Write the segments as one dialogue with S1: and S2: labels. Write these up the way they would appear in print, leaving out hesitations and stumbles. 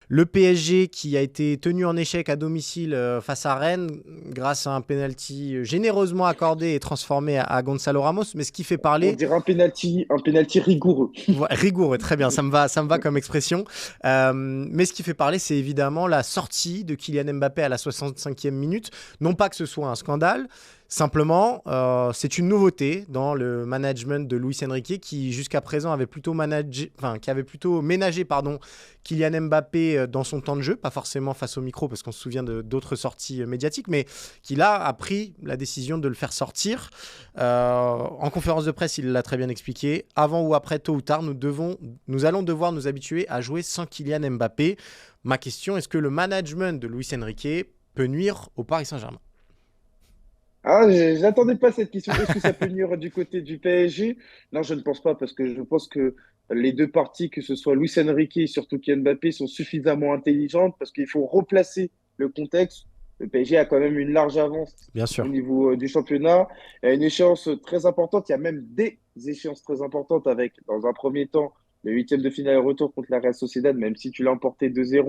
S1: Le PSG qui a été tenu en échec à domicile face à Rennes grâce à un penalty généreusement accordé et transformé à Gonzalo Ramos. Mais ce qui fait
S2: On
S1: parler,
S2: dirait un penalty rigoureux.
S1: rigoureux, très bien, ça me va comme expression. Mais ce qui fait parler, c'est évidemment la sortie de Kylian Mbappé à la 65e minute. Non pas que ce soit un scandale, simplement, c'est une nouveauté dans le management de Luis Enrique qui, jusqu'à présent, qui avait plutôt ménagé Kylian Mbappé dans son temps de jeu, pas forcément face au micro, parce qu'on se souvient d'autres sorties médiatiques, mais qui là a pris la décision de le faire sortir. En conférence de presse, il l'a très bien expliqué. Avant ou après, tôt ou tard, nous allons devoir nous habituer à jouer sans Kylian Mbappé. Ma question, est-ce que le management de Luis Enrique peut nuire au Paris Saint-Germain?
S2: Ah, j'attendais pas cette question. Est-ce que ça peut venir du côté du PSG? Non, je ne pense pas, parce que je pense que les deux parties, que ce soit Luis Enrique et surtout Kylian Mbappé, sont suffisamment intelligentes, parce qu'il faut replacer le contexte. Le PSG a quand même une large avance
S1: Bien
S2: au
S1: sûr.
S2: niveau du championnat. Il y a une échéance très importante. Il y a même des échéances très importantes avec, dans un premier temps, le huitième de finale retour contre la Real Sociedad. Même si tu l'as emporté 2-0, il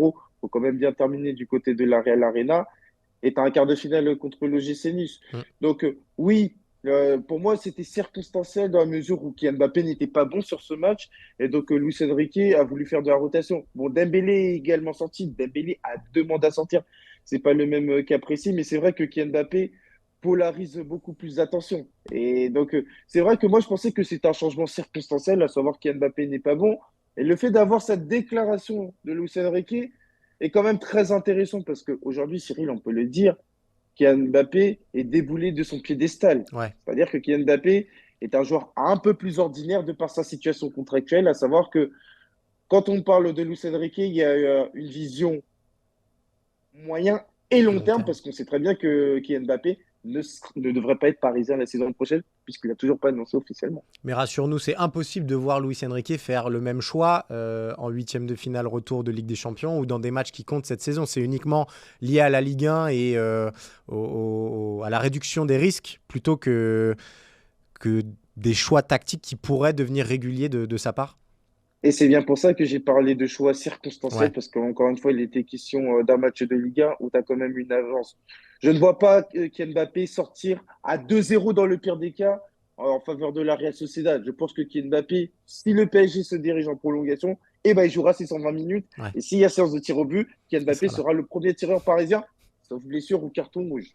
S2: faut quand même bien terminer du côté de la Real Arena, et tu as un quart de finale contre l'OGC Nice.
S1: Mm.
S2: Donc, oui, pour moi, c'était circonstanciel dans la mesure où Kylian Mbappé n'était pas bon sur ce match. Et donc, Luis Enrique a voulu faire de la rotation. Bon, Dembélé est également sorti. Dembélé a demandé à sortir. C'est pas le même cas précis, mais c'est vrai que Kylian Mbappé polarise beaucoup plus d'attention. Et donc, c'est vrai que moi, je pensais que c'était un changement circonstanciel, à savoir que Kylian Mbappé n'est pas bon. Et le fait d'avoir cette déclaration de Luis Enrique est quand même très intéressant, parce qu'aujourd'hui, Cyril, on peut le dire, Kylian Mbappé est déboulé de son piédestal.
S1: Ouais.
S2: C'est-à-dire que Kylian Mbappé est un joueur un peu plus ordinaire de par sa situation contractuelle, à savoir que quand on parle de Luis Enrique, il y a une vision moyen et long
S1: Long
S2: terme,
S1: terme.
S2: parce qu'on sait très bien que Kylian Mbappé ne devrait pas être parisien la saison prochaine, puisqu'il n'a toujours pas annoncé officiellement.
S1: Mais rassure-nous, c'est impossible de voir Luis Enrique faire le même choix en huitième de finale retour de Ligue des Champions ou dans des matchs qui comptent cette saison. C'est uniquement lié à la Ligue 1 et à la réduction des risques plutôt que des choix tactiques qui pourraient devenir réguliers de sa part.
S2: Et c'est bien pour ça que j'ai parlé de choix circonstanciels,
S1: Ouais,
S2: parce qu'encore une fois, il était question d'un match de Ligue 1 où tu as quand même une avance. Je ne vois pas Kylian Mbappé sortir à 2-0 dans le pire des cas en faveur de la Real Sociedad. Je pense que Kylian Mbappé, si le PSG se dirige en prolongation, eh ben, il jouera ses 120 minutes.
S1: ouais,
S2: Et s'il y a séance de tir au but, Kylian
S1: il
S2: Mbappé
S1: sera là.
S2: sera le premier tireur parisien, sauf blessure ou carton rouge.